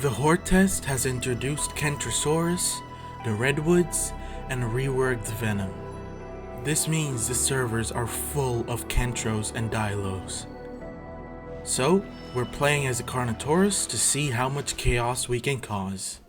The Hordetest has introduced Kentrosaurus, the Redwoods, and reworked Venom. This means the servers are full of Kentros and Dilos. So, we're playing as a Carnotaurus to see how much chaos we can cause.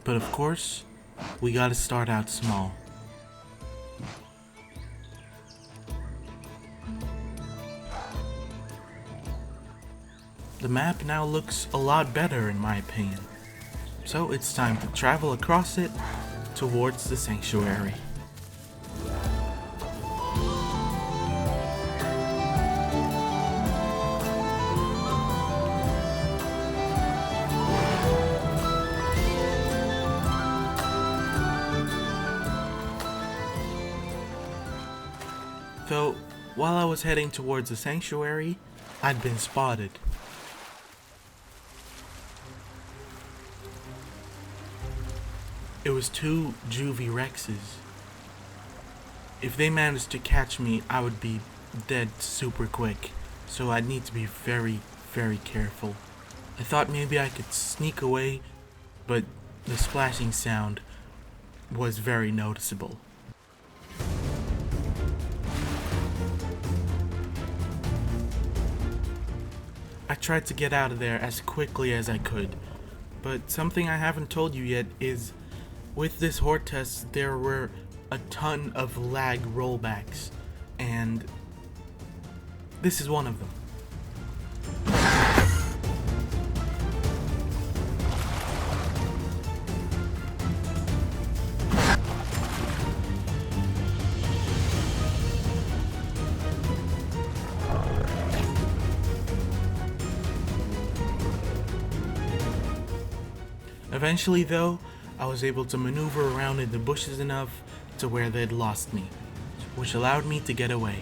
But of course, we gotta start out small. The map now looks a lot better in my opinion, so it's time to travel across it towards the sanctuary. Though, while I was heading towards the sanctuary, I'd been spotted. It was two juvie Rexes. If they managed to catch me, I would be dead super quick, so I'd need to be very, very careful. I thought maybe I could sneak away, but the splashing sound was very noticeable. I tried to get out of there as quickly as I could, but something I haven't told you yet is, with this Hordetest there were a ton of lag rollbacks, and this is one of them. Eventually though, I was able to maneuver around in the bushes enough to where they'd lost me, which allowed me to get away.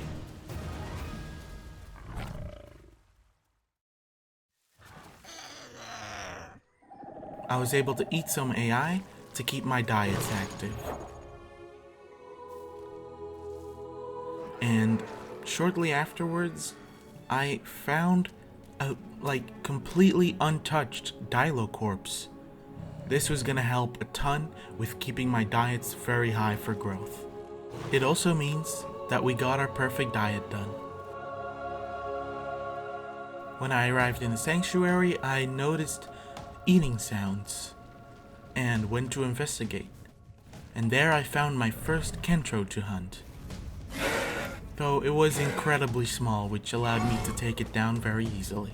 I was able to eat some AI to keep my diets active. And shortly afterwards, I found a completely untouched Dilo corpse. This was gonna help a ton with keeping my diets very high for growth. It also means that we got our perfect diet done. When I arrived in the sanctuary, I noticed eating sounds and went to investigate. And there I found my first Kentro to hunt. Though it was incredibly small, which allowed me to take it down very easily.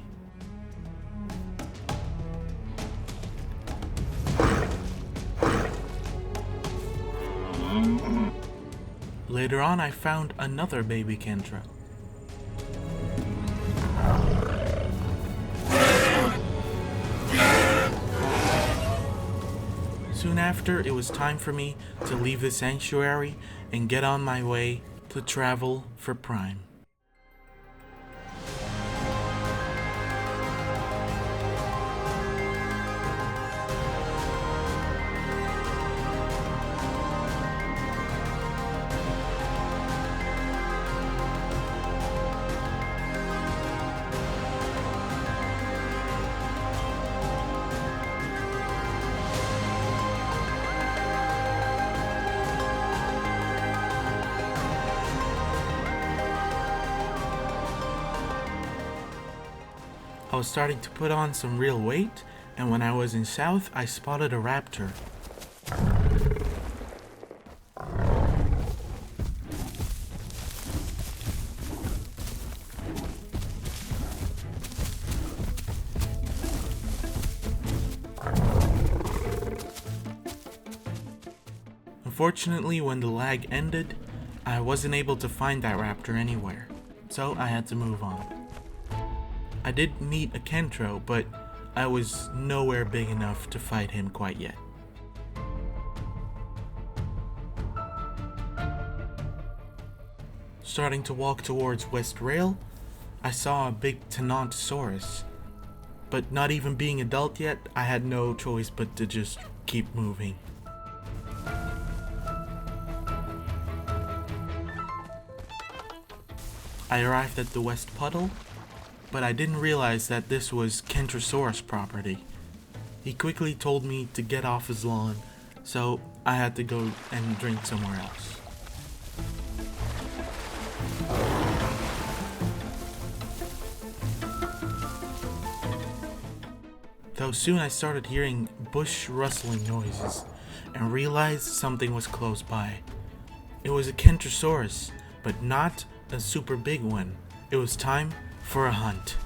Later on, I found another baby Kentro. Soon after, it was time for me to leave the sanctuary and get on my way to travel for Prime. I was starting to put on some real weight, and when I was in South, I spotted a raptor. Unfortunately, when the lag ended, I wasn't able to find that raptor anywhere, so I had to move on. I did meet a Kentro, but I was nowhere big enough to fight him quite yet. Starting to walk towards West Rail, I saw a big Tenontosaurus. But not even being adult yet, I had no choice but to just keep moving. I arrived at the West Puddle, but I didn't realize that this was Kentrosaurus property. He quickly told me to get off his lawn, so I had to go and drink somewhere else. Though soon I started hearing bush rustling noises and realized something was close by. It was a Kentrosaurus, but not a super big one. It was time for a hunt.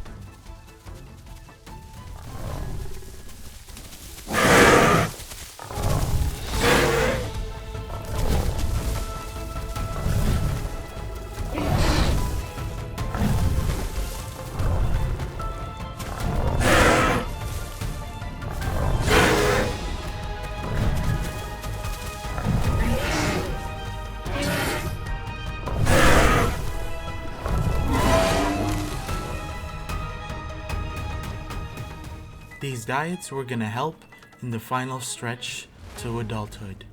These diets were gonna help in the final stretch to adulthood.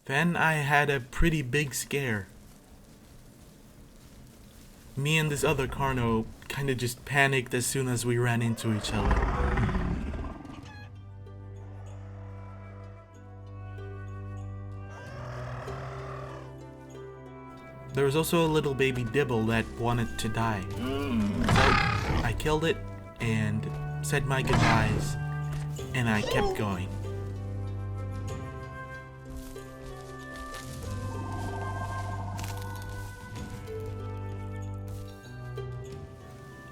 Then I had a pretty big scare. Me and this other Carno kinda just panicked as soon as we ran into each other. There was also a little baby Dibble that wanted to die. So I killed it and said my goodbyes, and I kept going.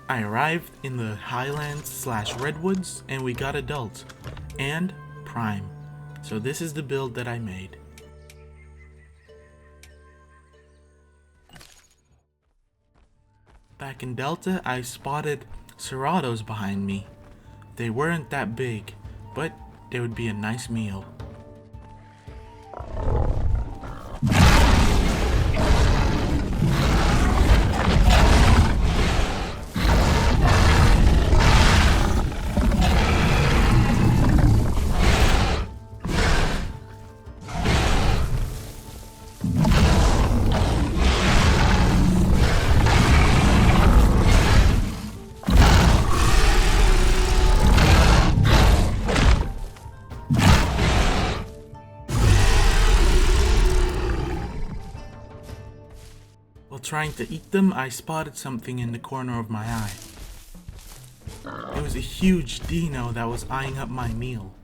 I arrived in the Highlands/Redwoods and we got adult and prime. So this is the build that I made. Back in Delta, I spotted Ceratos behind me. They weren't that big, but they would be a nice meal. Trying to eat them, I spotted something in the corner of my eye. It was a huge dino that was eyeing up my meal.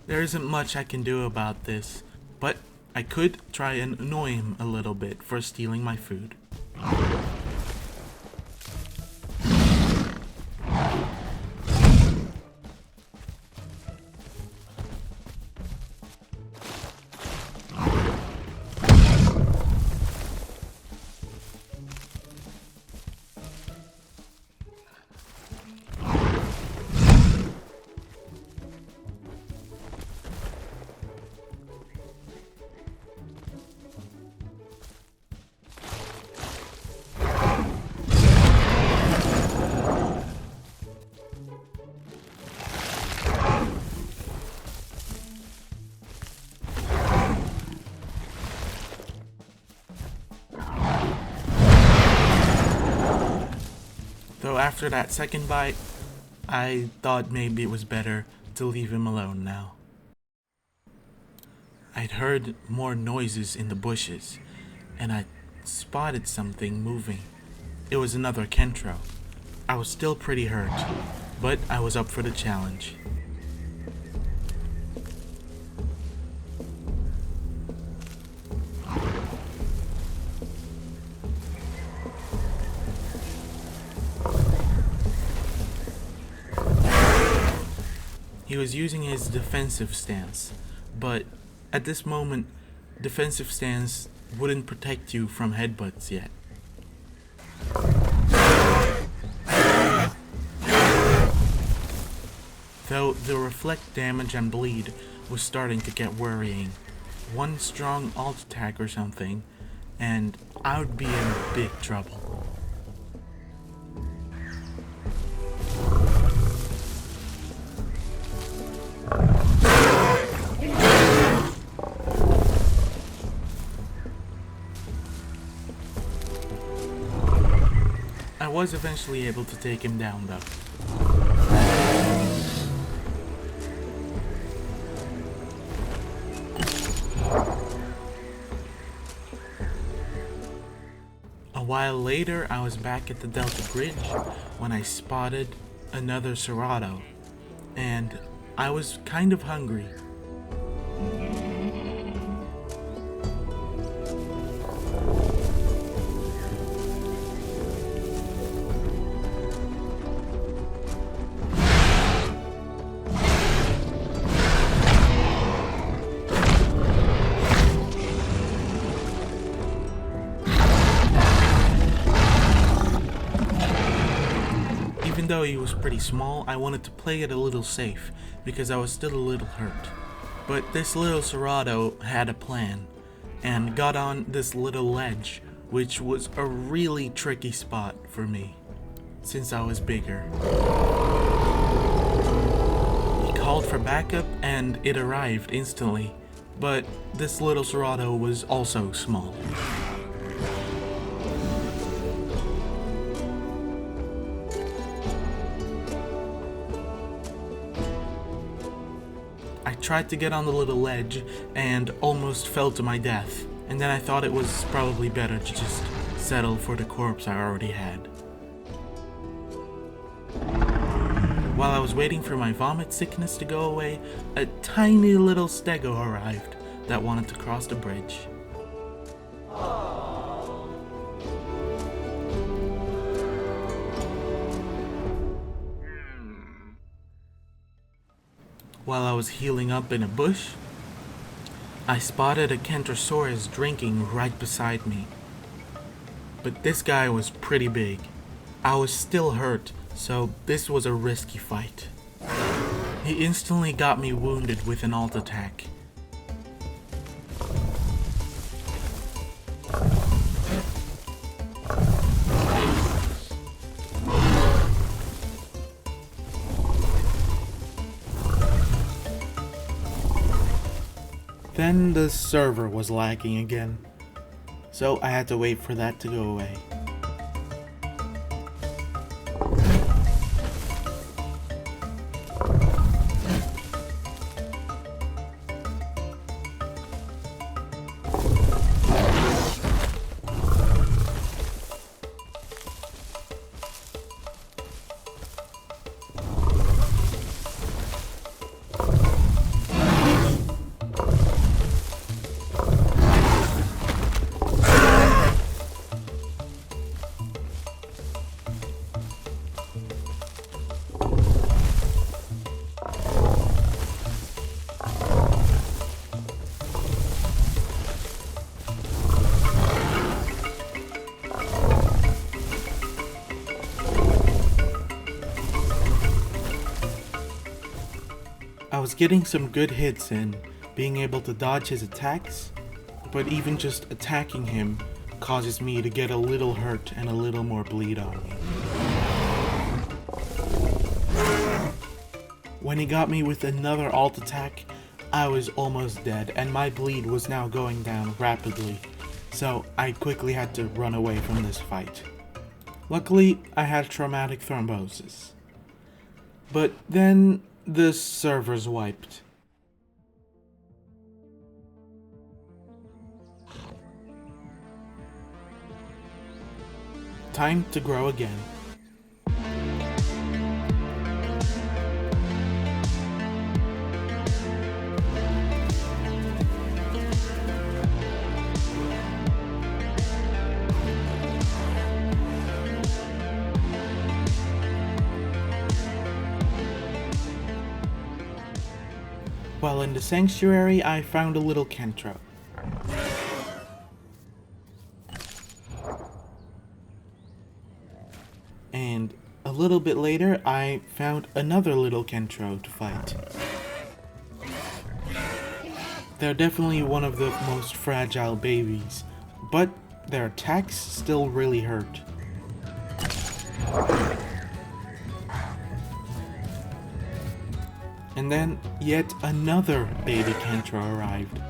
There isn't much I can do about this, but I could try and annoy him a little bit for stealing my food. Though after that second bite, I thought maybe it was better to leave him alone now. I'd heard more noises in the bushes, and I spotted something moving. It was another Kentro. I was still pretty hurt, but I was up for the challenge. He was using his defensive stance, but at this moment, defensive stance wouldn't protect you from headbutts yet. Though the reflect damage and bleed was starting to get worrying. One strong alt attack or something, and I would be in big trouble. I was eventually able to take him down though. A while later, I was back at the Delta Bridge when I spotted another Serato, and I was kind of hungry. Even though he was pretty small, I wanted to play it a little safe, because I was still a little hurt. But this little Serato had a plan, and got on this little ledge, which was a really tricky spot for me, since I was bigger. He called for backup, and it arrived instantly, but this little Serato was also small. I tried to get on the little ledge and almost fell to my death, and then I thought it was probably better to just settle for the corpse I already had. While I was waiting for my vomit sickness to go away, a tiny little stego arrived that wanted to cross the bridge. While I was healing up in a bush, I spotted a Kentrosaurus drinking right beside me. But this guy was pretty big. I was still hurt, so this was a risky fight. He instantly got me wounded with an alt attack. Then the server was lagging again, so I had to wait for that to go away. I was getting some good hits in, being able to dodge his attacks, but even just attacking him causes me to get a little hurt and a little more bleed on me. When he got me with another alt attack, I was almost dead and my bleed was now going down rapidly, so I quickly had to run away from this fight. Luckily, I had traumatic thrombosis. But then the servers wiped. Time to grow again. While in the sanctuary, I found a little Kentro. And a little bit later, I found another little Kentro to fight. They're definitely one of the most fragile babies, but their attacks still really hurt. And then yet another baby Kentro arrived.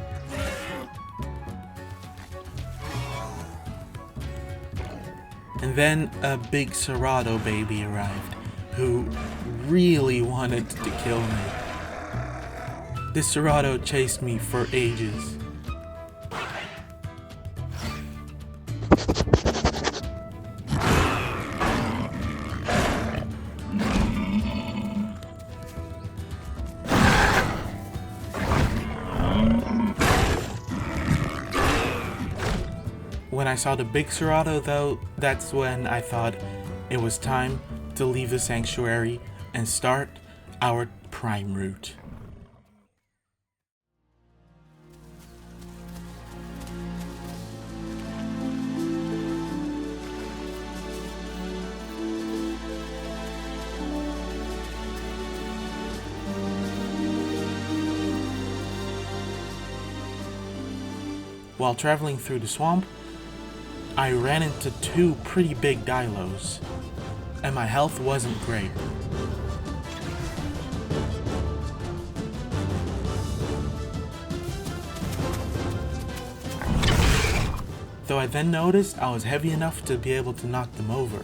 And then a big Serato baby arrived, who really wanted to kill me. This Serato chased me for ages. When I saw the big Serato though, that's when I thought it was time to leave the sanctuary and start our prime route. While traveling through the swamp, I ran into two pretty big Dilos, and my health wasn't great. Though I then noticed I was heavy enough to be able to knock them over.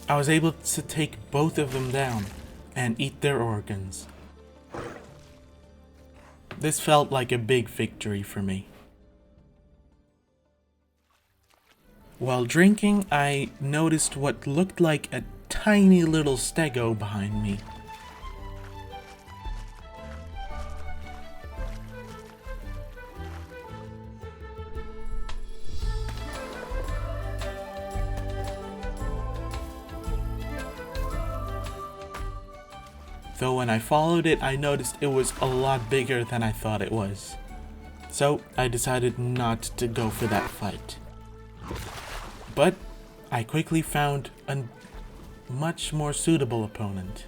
I was able to take both of them down and eat their organs. This felt like a big victory for me. While drinking, I noticed what looked like a tiny little stego behind me. Though when I followed it, I noticed it was a lot bigger than I thought it was. So I decided not to go for that fight. But I quickly found a much more suitable opponent.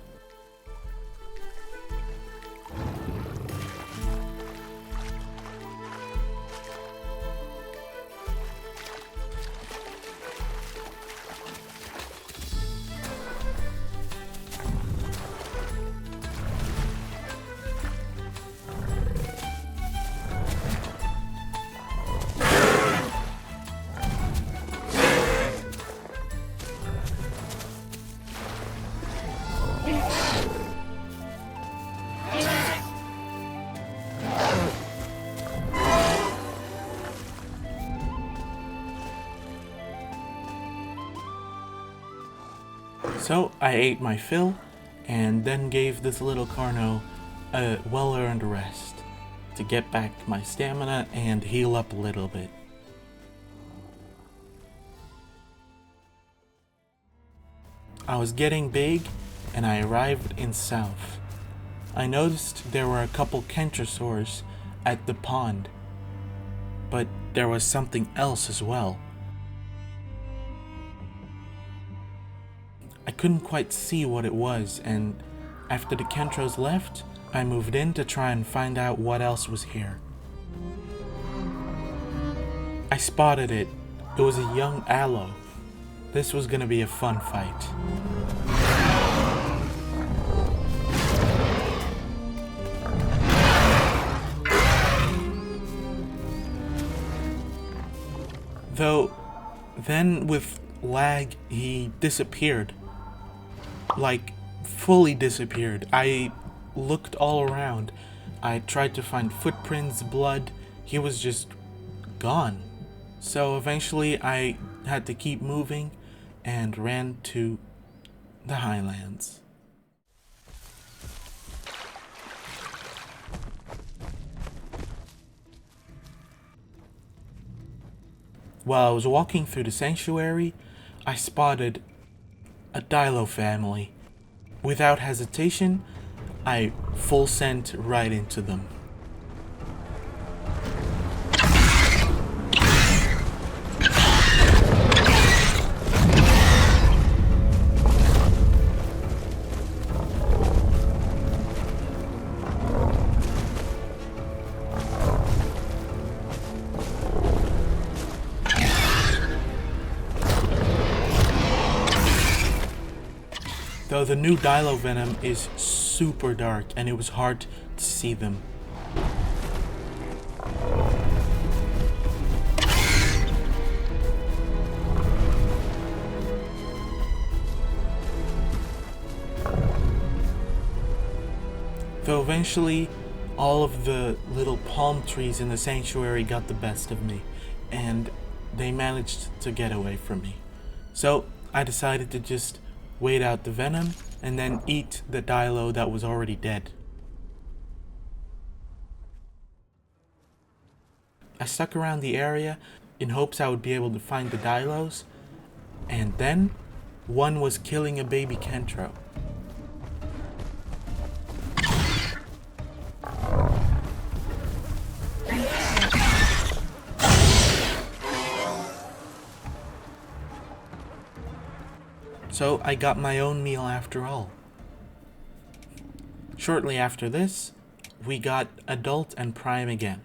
So I ate my fill, and then gave this little Carno a well-earned rest to get back my stamina and heal up a little bit. I was getting big, and I arrived in South. I noticed there were a couple Kentrosaurs at the pond, but there was something else as well. I couldn't quite see what it was, and after the Kentros left, I moved in to try and find out what else was here. I spotted it. It was a young Aloe. This was gonna be a fun fight. Though, then with lag, he disappeared. Like, fully disappeared. I looked all around. I tried to find footprints, blood. He was just gone. So eventually I had to keep moving and ran to the Highlands. While I was walking through the sanctuary, I spotted a Dilo family. Without hesitation, I full sent right into them. Though the new Dilo venom is super dark and it was hard to see them. Though eventually all of the little palm trees in the sanctuary got the best of me and they managed to get away from me. So I decided to just wait out the venom, and then eat the Dilo that was already dead. I stuck around the area in hopes I would be able to find the Dilos, and then one was killing a baby Kentro. So I got my own meal after all. Shortly after this, we got Adult and Prime again.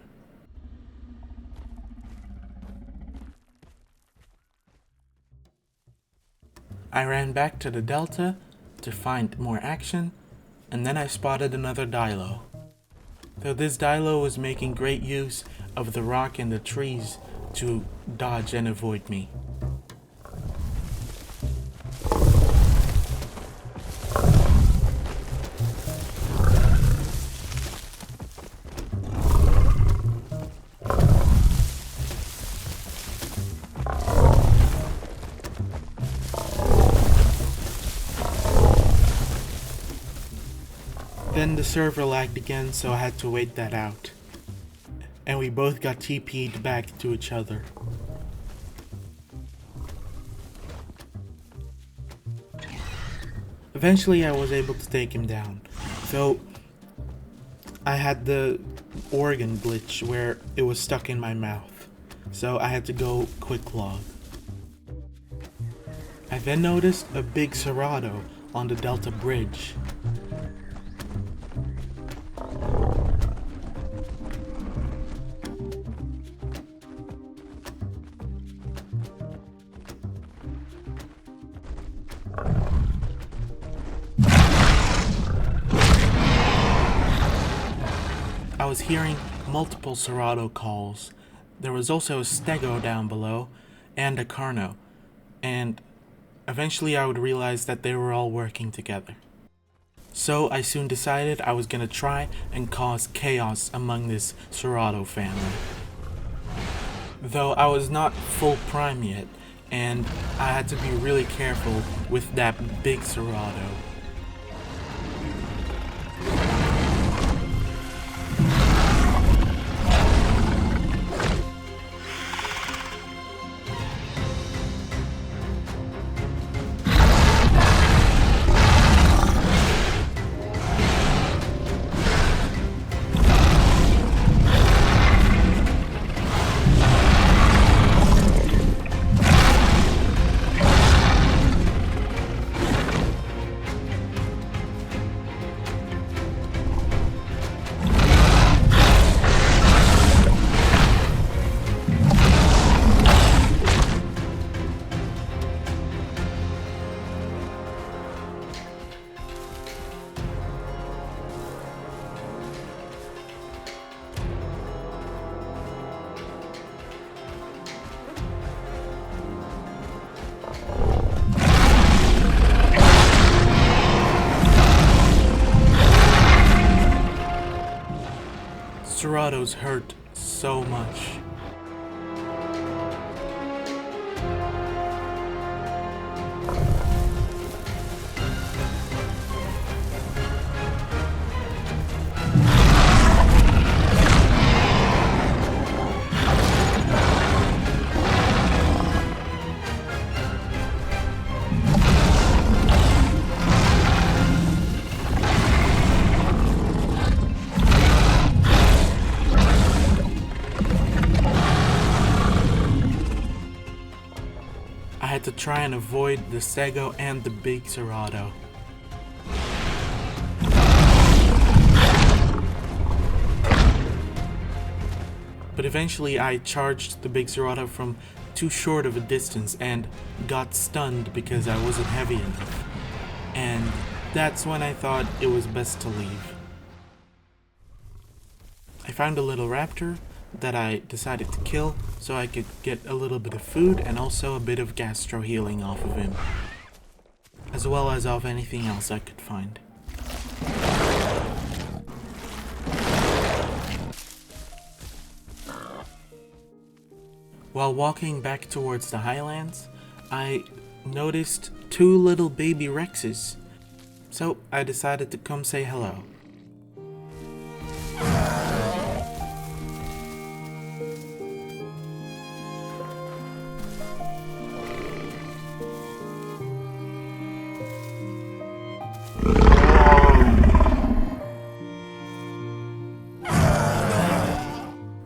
I ran back to the Delta to find more action, and then I spotted another Dilo. Though this Dilo was making great use of the rock and the trees to dodge and avoid me. Then the server lagged again, so I had to wait that out. And we both got TP'd back to each other. Eventually I was able to take him down, though I had the organ glitch where it was stuck in my mouth, so I had to go quick log. I then noticed a big Serato on the Delta Bridge. I was hearing multiple Serato calls. There was also a Stego down below, and a Carno, and eventually I would realize that they were all working together. So I soon decided I was gonna try and cause chaos among this Serato family. Though I was not full prime yet, and I had to be really careful with that big Serato. Seratos hurt so much. would try and avoid the Stego and the Big Serato. But eventually I charged the Big Serato from too short of a distance and got stunned because I wasn't heavy enough. And that's when I thought it was best to leave. I found a little raptor that I decided to kill so I could get a little bit of food and also a bit of gastro healing off of him, as well as off anything else I could find. While walking back towards the highlands, I noticed 2 little baby Rexes, so I decided to come say hello.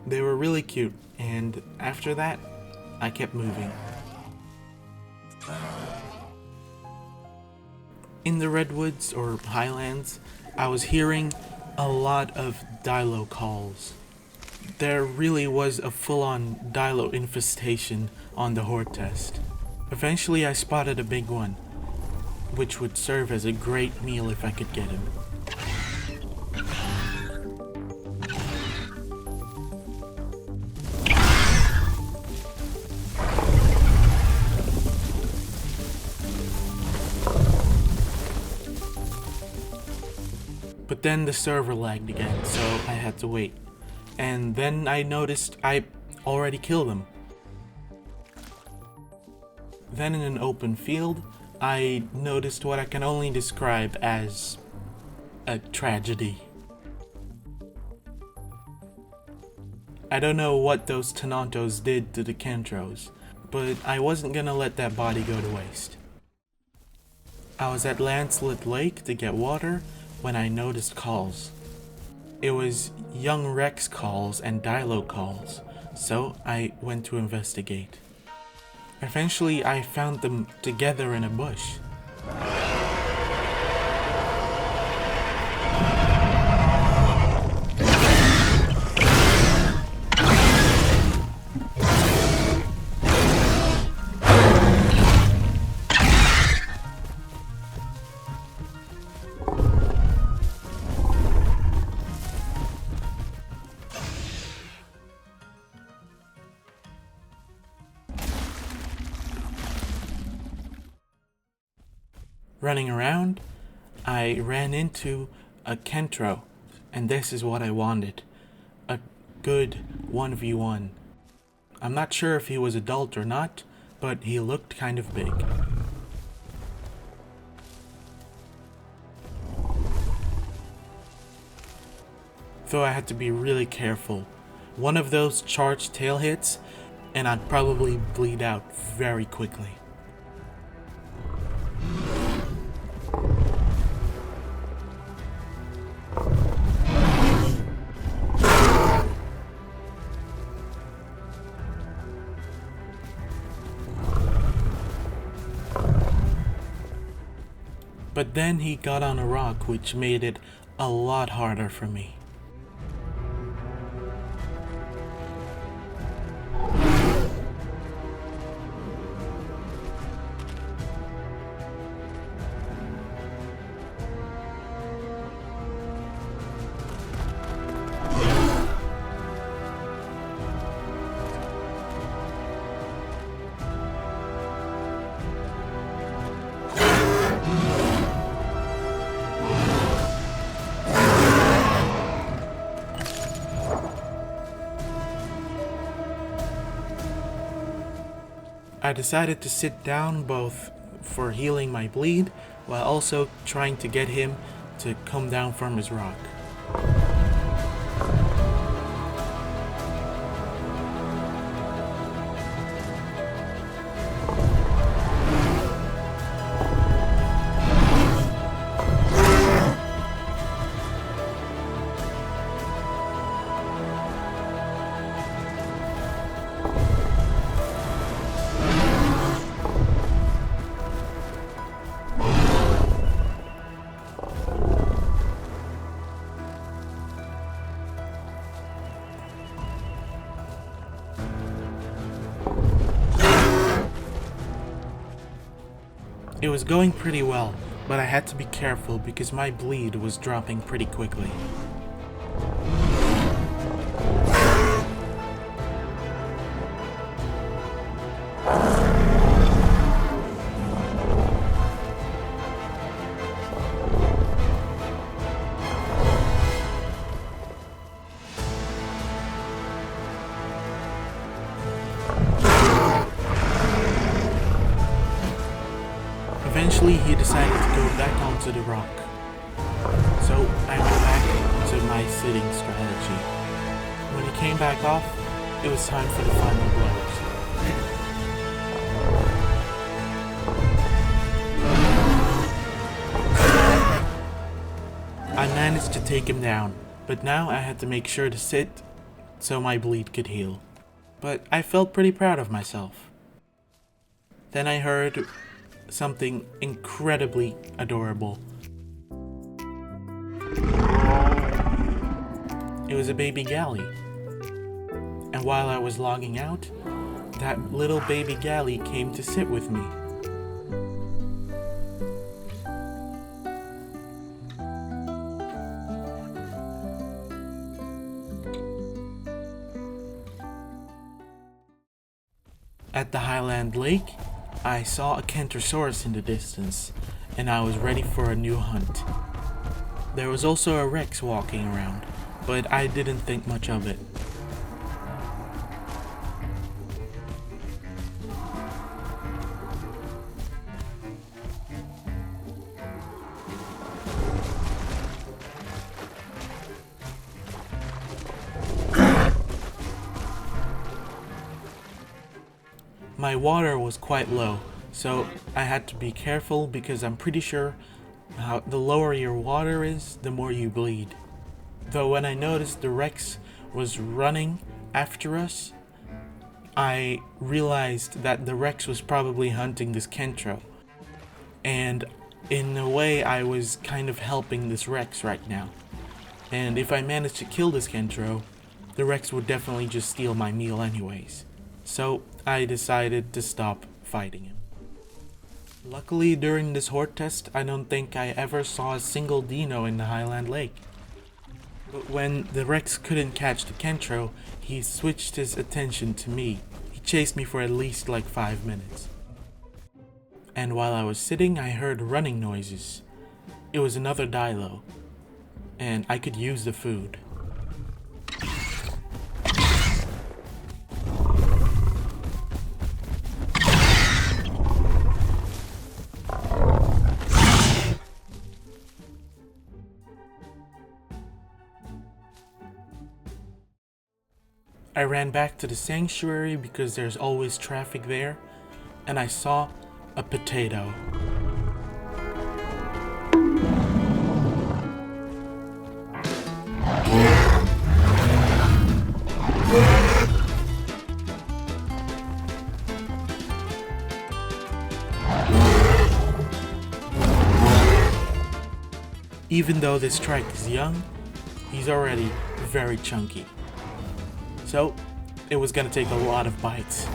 They were really cute, and after that, I kept moving. In the redwoods or highlands, I was hearing a lot of Dilo calls. There really was a full-on Dilo infestation on the Hordetest. Eventually I spotted a big one, which would serve as a great meal if I could get him. But then the server lagged again, so I had to wait. And then I noticed I already killed him. Then in an open field, I noticed what I can only describe as a tragedy. I don't know what those Tenantos did to the Kentros, but I wasn't gonna let that body go to waste. I was at Lancelet Lake to get water when I noticed calls. It was young Rex calls and Dilo calls, so I went to investigate. Eventually I found them together in a bush. Running around, I ran into a Kentro, and this is what I wanted. A good 1v1. I'm not sure if he was adult or not, but he looked kind of big. Though I had to be really careful. One of those charged tail hits, and I'd probably bleed out very quickly. But then he got on a rock, which made it a lot harder for me. I decided to sit down both for healing my bleed, while also trying to get him to come down from his rock. It was going pretty well, but I had to be careful because my bleed was dropping pretty quickly. Eventually, he decided to go back onto the rock. So I went back to my sitting strategy. When he came back off, it was time for the final blows. I managed to take him down, but now I had to make sure to sit so my bleed could heal. But I felt pretty proud of myself. Then I heard something incredibly adorable. It was a baby galley. And while I was logging out, that little baby galley came to sit with me. At the Highland Lake, I saw a Kentrosaurus in the distance, and I was ready for a new hunt. There was also a Rex walking around, but I didn't think much of it. My water was quite low, so I had to be careful because I'm pretty sure the lower your water is, the more you bleed. Though when I noticed the Rex was running after us, I realized that the Rex was probably hunting this Kentro. And in a way, I was kind of helping this Rex right now. And if I managed to kill this Kentro, the Rex would definitely just steal my meal anyways. So I decided to stop fighting him. Luckily, during this Hordetest, I don't think I ever saw a single Dino in the Highland Lake. But when the Rex couldn't catch the Kentro, he switched his attention to me. He chased me for at least like 5 minutes. And while I was sitting, I heard running noises. It was another Dilo, and I could use the food. I ran back to the sanctuary because there's always traffic there, and I saw a potato. Even though this trike is young, he's already very chunky. So, it was gonna take a lot of bites.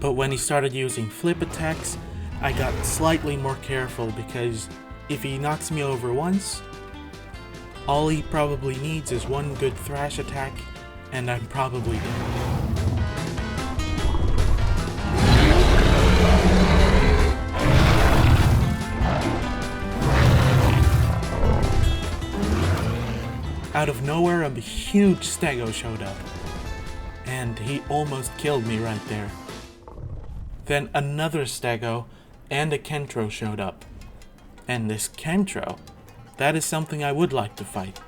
But when he started using flip attacks, I got slightly more careful because if he knocks me over once, all he probably needs is one good thrash attack and I'm probably dead. Out of nowhere, a huge stego showed up, and he almost killed me right there. Then another stego and a Kentro showed up, And this chemtrail, that is something I would like to fight.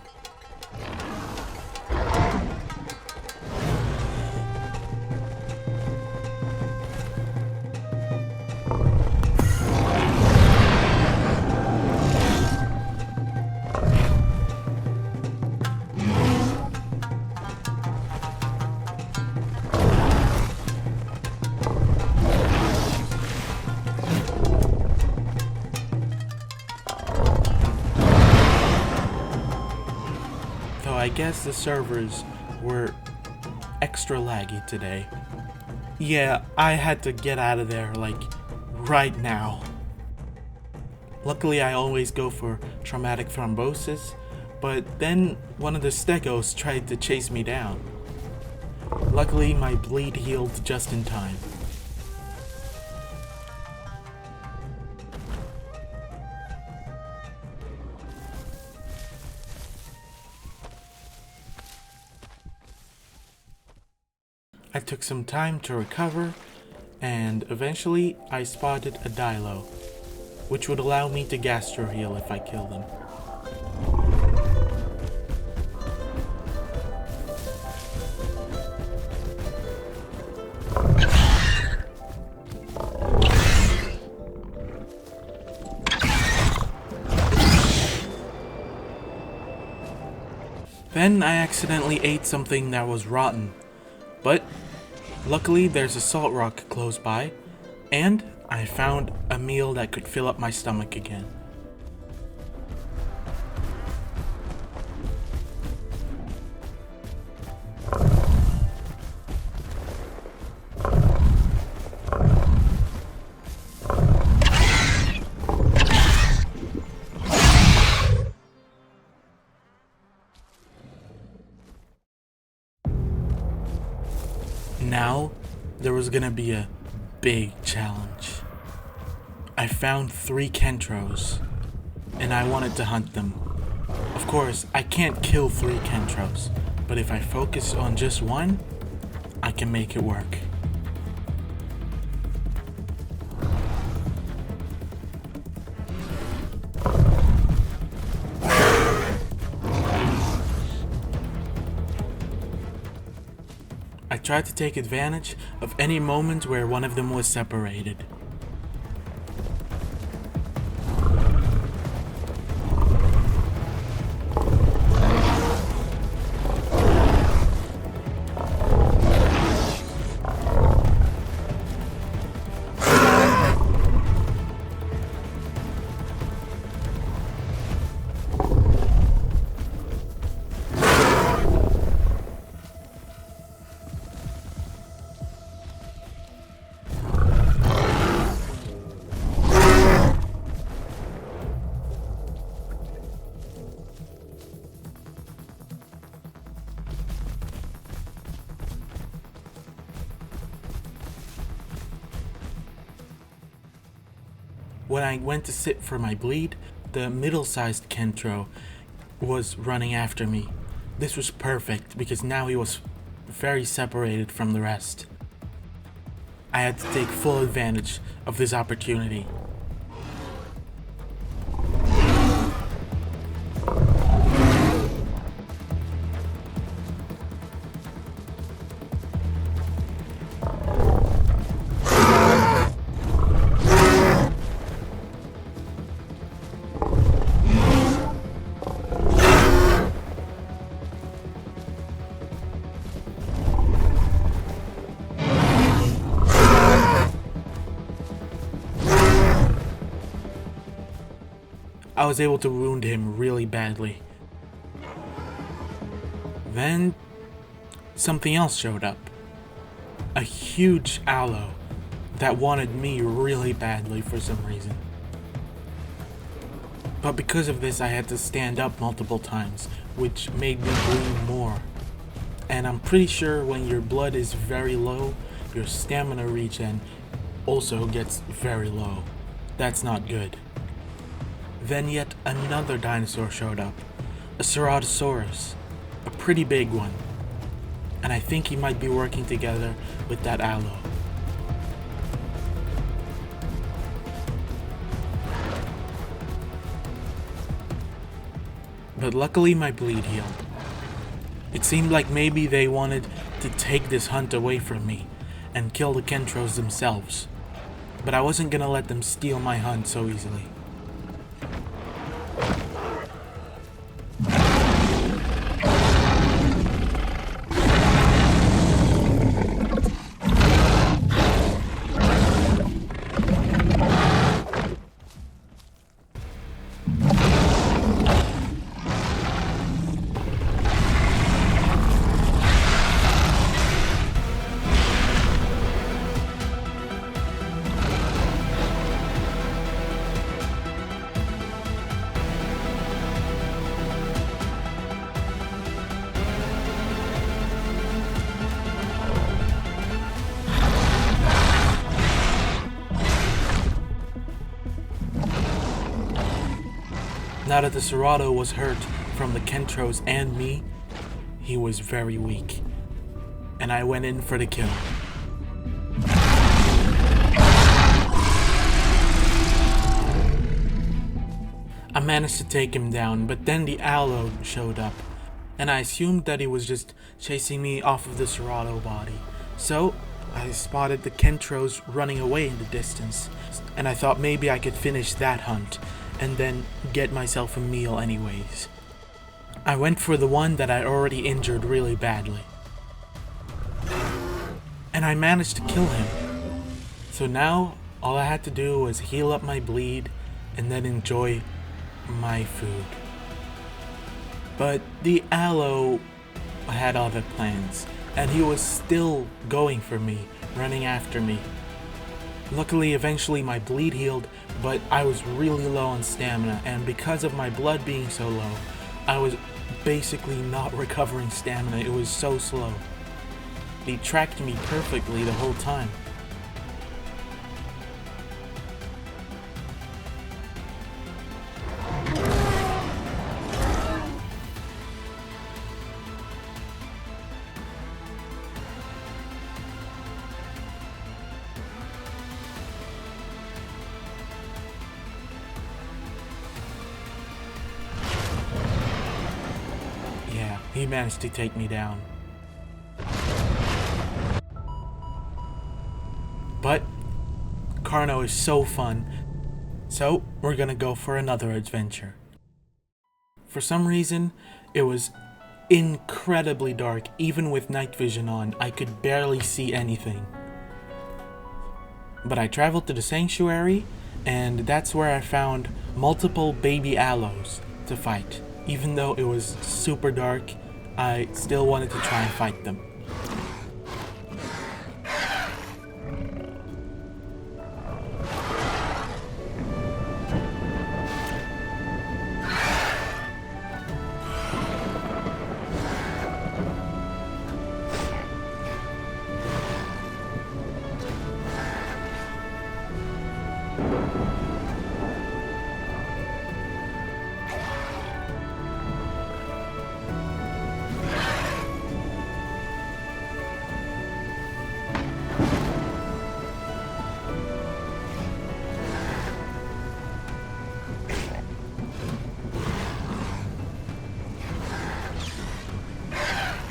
I guess the servers were extra laggy today. Yeah, I had to get out of there, like, right now. Luckily, I always go for traumatic thrombosis, but then one of the stegos tried to chase me down. Luckily, my bleed healed just in time. I took some time to recover, and eventually I spotted a Dilo, which would allow me to gastro heal if I killed him. Then I accidentally ate something that was rotten. But luckily there's a salt rock close by, and I found a meal that could fill up my stomach again. Now, there was gonna be a big challenge. I found 3 Kentros, and I wanted to hunt them. Of course, I can't kill 3 Kentros, but if I focus on just one, I can make it work. I tried to take advantage of any moment where one of them was separated. When I went to sit for my bleed, the middle-sized Kentro was running after me. This was perfect because now he was very separated from the rest. I had to take full advantage of this opportunity. I was able to wound him really badly. Then, something else showed up. A huge aloe that wanted me really badly for some reason. But because of this, I had to stand up multiple times, which made me bleed more. And I'm pretty sure when your blood is very low, your stamina regen also gets very low. That's not good. Then yet another dinosaur showed up, a Ceratosaurus, a pretty big one, and I think he might be working together with that aloe. but luckily my bleed healed. It seemed like maybe they wanted to take this hunt away from me and kill the Kentros themselves, but I wasn't gonna let them steal my hunt so easily. Now that the Serato was hurt from the Kentros and me, he was very weak, and I went in for the kill. I managed to take him down, but then the Aloe showed up, and I assumed that he was just chasing me off of the Serato body. So I spotted the Kentros running away in the distance, and I thought maybe I could finish that hunt and then get myself a meal anyways. I went for the one that I already injured really badly, and I managed to kill him. So now all I had to do was heal up my bleed and then enjoy my food. But the Aloe had other plans, and he was still going for me, running after me. Luckily, eventually my bleed healed, but I was really low on stamina, and because of my blood being so low, I was basically not recovering stamina. It was so slow. He tracked me perfectly the whole time. He managed to take me down. But Carno is so fun, so we're gonna go for another adventure. For some reason, it was incredibly dark. Even with night vision on, I could barely see anything. But I traveled to the sanctuary, and that's where I found multiple baby aloes to fight. Even though it was super dark, I still wanted to try and fight them.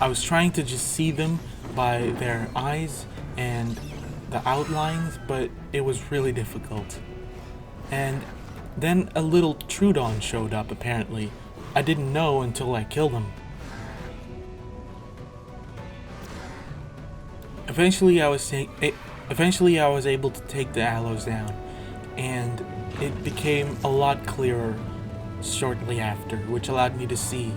I was trying to just see them by their eyes and the outlines, but it was really difficult. And then a little Trudon showed up apparently. I didn't know until I killed him. Eventually I was able to take the aloes down, and it became a lot clearer shortly after, which allowed me to see.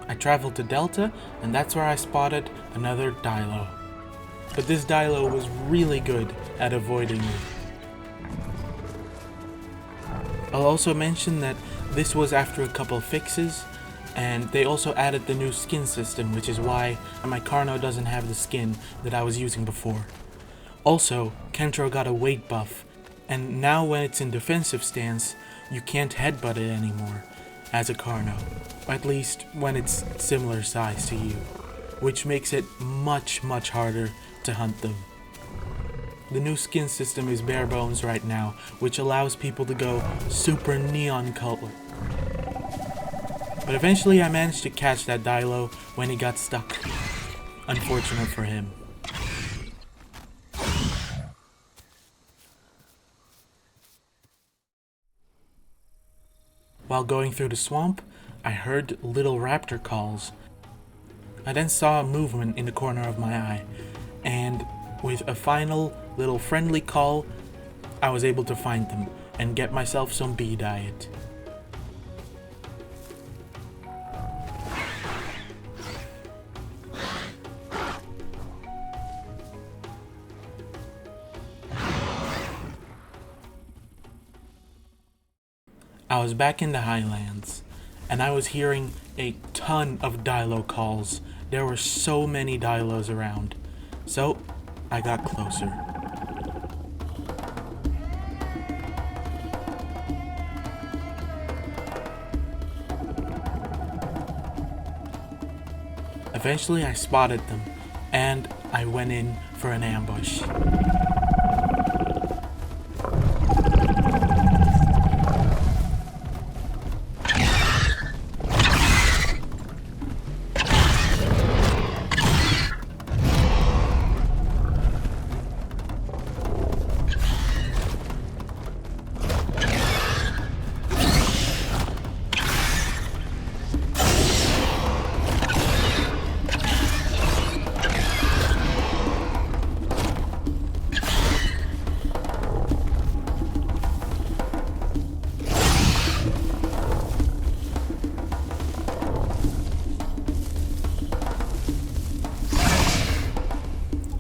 I traveled to Delta, and that's where I spotted another Dilo. But this Dilo was really good at avoiding me. I'll also mention that this was after a couple fixes, and they also added the new skin system, which is why my Carno doesn't have the skin that I was using before. Also, Kentro got a weight buff, and now when it's in defensive stance, you can't headbutt it anymore as a Carno. At least when it's similar size to you, which makes it much harder to hunt them. The new skin system is bare bones right now, which allows people to go super neon color. But eventually I managed to catch that Dilo when he got stuck. Unfortunate for him. While going through the swamp, I heard little raptor calls. I then saw a movement in the corner of my eye, and with a final little friendly call, I was able to find them and get myself some bee diet. I was back in the highlands, and I was hearing a ton of Dilo calls. There were so many Dilos around, so I got closer. Eventually I spotted them, and I went in for an ambush.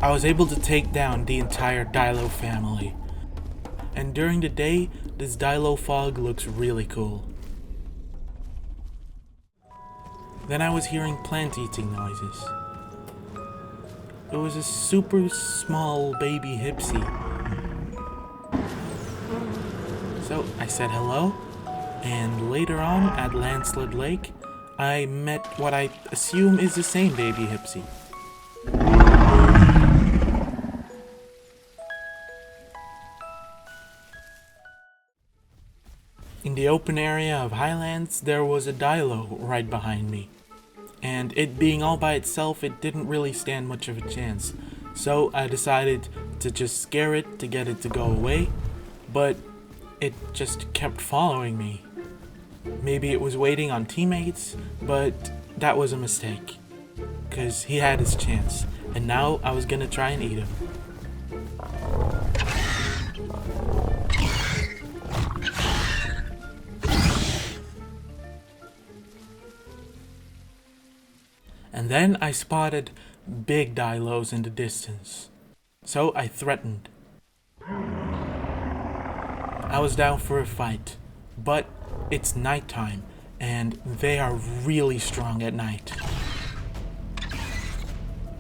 I was able to take down the entire Dilo family. And during the day, this Dilo fog looks really cool. Then I was hearing plant eating noises. It was a super small baby Hipsy. So I said hello, and later on at Landslide Lake, I met what I assume is the same baby Hipsy. In the open area of Highlands, there was a Dilo right behind me. And it being all by itself, it didn't really stand much of a chance. So I decided to just scare it to get it to go away, but it just kept following me. Maybe it was waiting on teammates, but that was a mistake. 'Cause he had his chance, and now I was gonna try and eat him. And then I spotted big Dilos in the distance. So I threatened. I was down for a fight, but it's nighttime and they are really strong at night.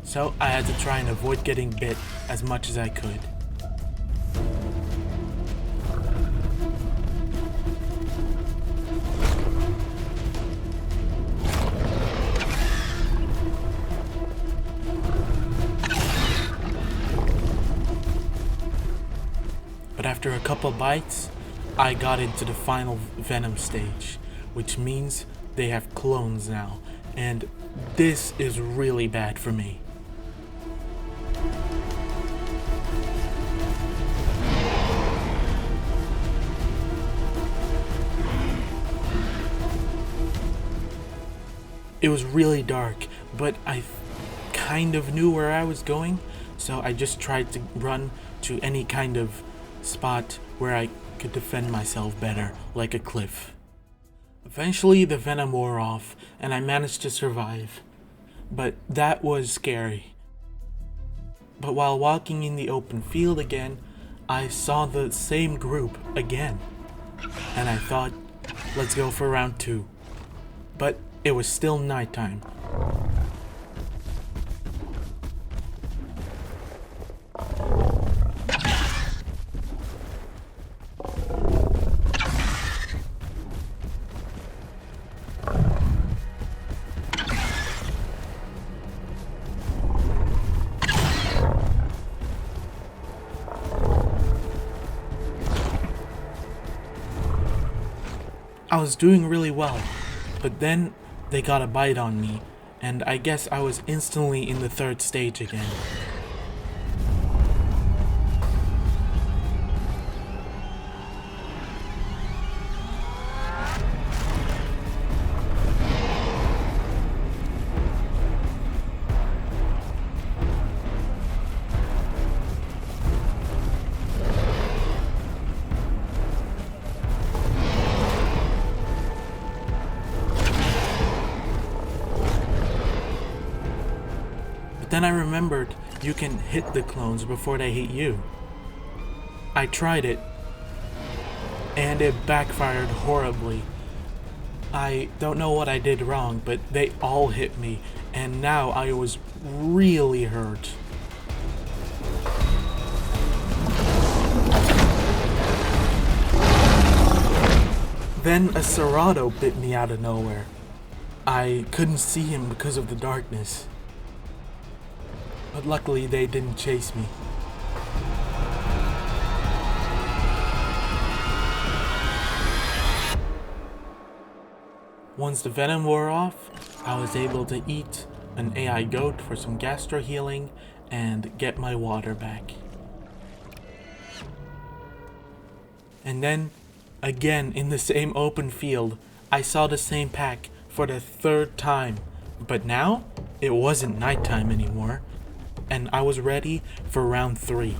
So I had to try and avoid getting bit as much as I could. But after a couple bites, I got into the final venom stage, which means they have clones now, and this is really bad for me. It was really dark, but I kind of knew where I was going, so I just tried to run to any kind of spot where I could defend myself better, like a cliff. Eventually the venom wore off and I managed to survive, but that was scary. But while walking in the open field again, I saw the same group again, and I thought, let's go for round 2. But it was still nighttime. was doing really well, but then they got a bite on me, and I guess I was instantly in the third stage again. Then I remembered you can hit the clones before they hit you. I tried it, and it backfired horribly. I don't know what I did wrong, but they all hit me, and now I was really hurt. Then a Serato bit me out of nowhere. I couldn't see him because of the darkness. But luckily they didn't chase me. Once the venom wore off, I was able to eat an AI goat for some gastro healing and get my water back. And then, again in the same open field, I saw the same pack for the third time. But now, it wasn't nighttime anymore, and I was ready for round 3.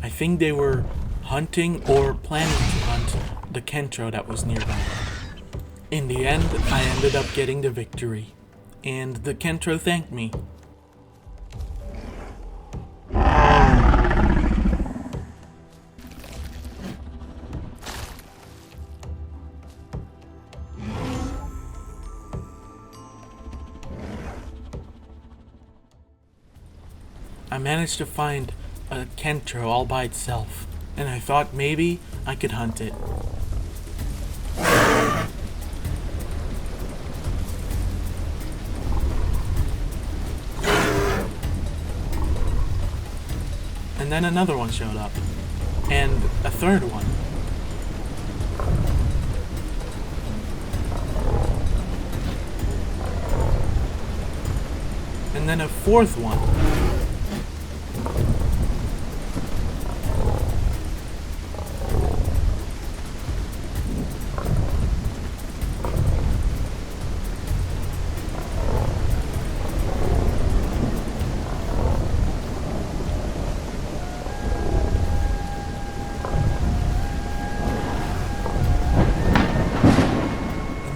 I think they were hunting or planning to hunt the Kentro that was nearby. In the end, I ended up getting the victory, and the Kentro thanked me. I managed to find a Kentro all by itself, and I thought maybe I could hunt it. And then another one showed up, and a third one. And then a fourth one.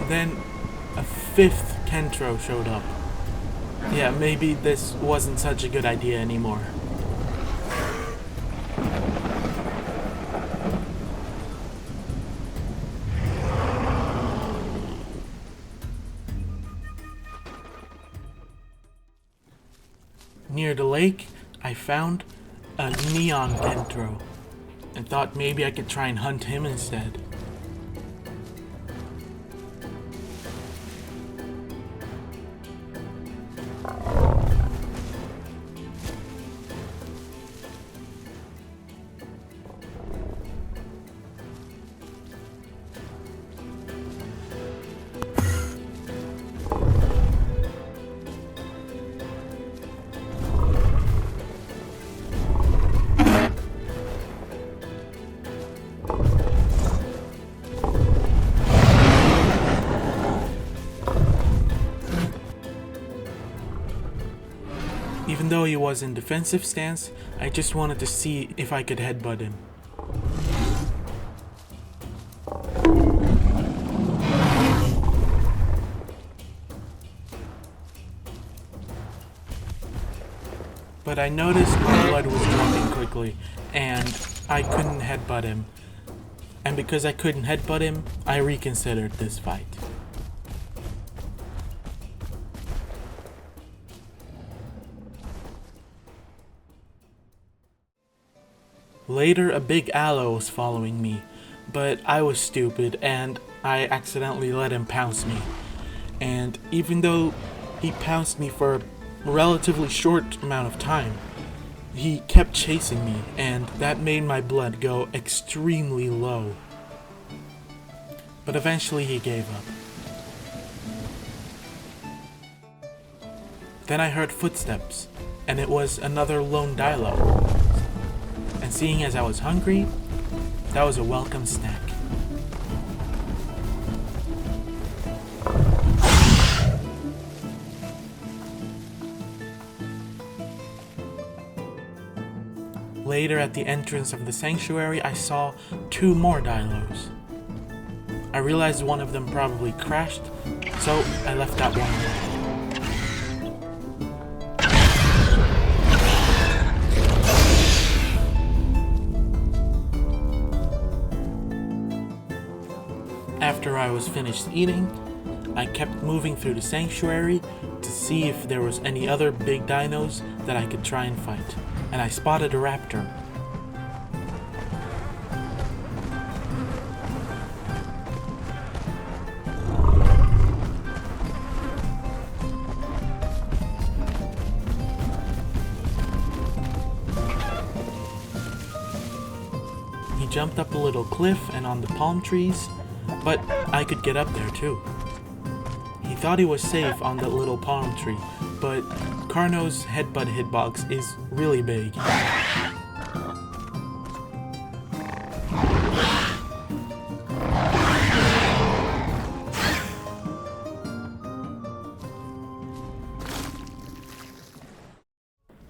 Then a fifth Kentro showed up. Yeah, maybe this wasn't such a good idea anymore. Near the lake, I found a neon Kentro and thought maybe I could try and hunt him instead. Even though he was in defensive stance, I just wanted to see if I could headbutt him. But I noticed my blood was dropping quickly, and I couldn't headbutt him. And because I couldn't headbutt him, I reconsidered this fight. Later, a big aloe was following me, but I was stupid and I accidentally let him pounce me. And even though he pounced me for a relatively short amount of time, He kept chasing me, and that made my blood go extremely low. But eventually he gave up. Then I heard footsteps, and it was another lone Dilo. And seeing as I was hungry, that was a welcome snack. Later at the entrance of the sanctuary, I saw 2 more Dilos. I realized one of them probably crashed, so I left that one alone. After I was finished eating, I kept moving through the sanctuary to see if there was any other big dinos that I could try and fight, and I spotted a raptor. He jumped up a little cliff and on the palm trees, but I could get up there too. He thought he was safe on that little palm tree, but Carno's headbutt hitbox is really big.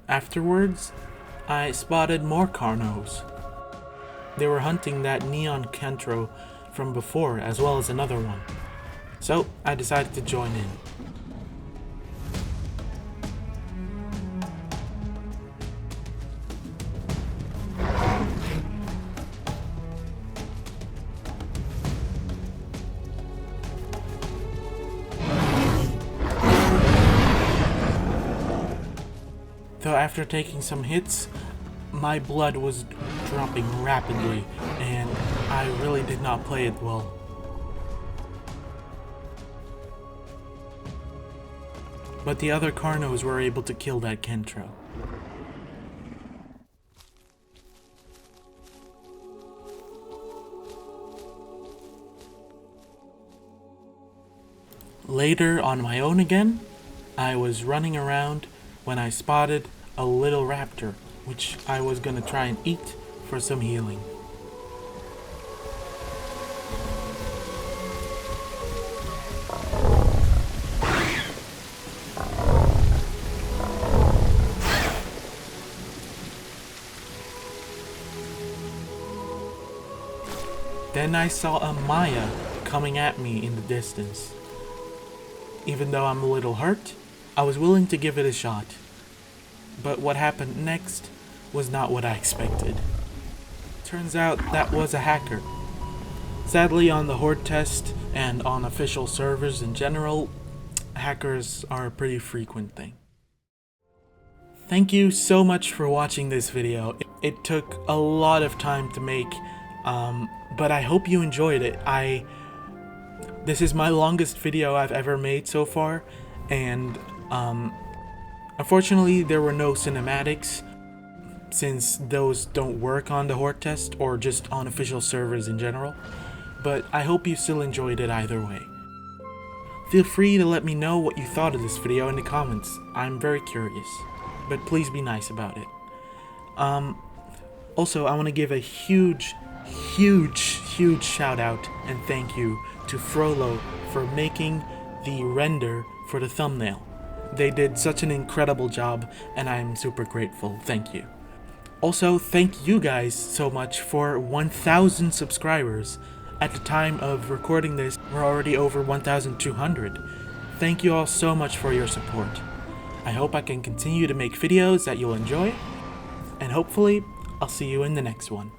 Afterwards, I spotted more Carnos. They were hunting that neon Kentro from before, as well as another one. So I decided to join in. Though after taking some hits, my blood was dropping rapidly, and I really did not play it well. But the other Carnos were able to kill that Kentro. Later, on my own again, I was running around when I spotted a little raptor, which I was gonna try and eat for some healing. Then I saw a Maya coming at me in the distance. Even though I'm a little hurt, I was willing to give it a shot. But what happened next was not what I expected. Turns out that was a hacker. Sadly, on the Hordetest and on official servers in general, hackers are a pretty frequent thing. Thank you so much for watching this video. It took a lot of time to make, but I hope you enjoyed it. This is my longest video I've ever made so far, and unfortunately there were no cinematics, since those don't work on the Hordetest or just on official servers in general, but I hope you still enjoyed it either way. Feel free to let me know what you thought of this video in the comments. I'm very curious, but please be nice about it. Also, I want to give a huge shout out and thank you to Frollo for making the render for the thumbnail. They did such an incredible job, and I'm super grateful. Thank you. Also, thank you guys so much for 1,000 subscribers. At the time of recording this, we're already over 1,200. Thank you all so much for your support. I hope I can continue to make videos that you'll enjoy, and hopefully, I'll see you in the next one.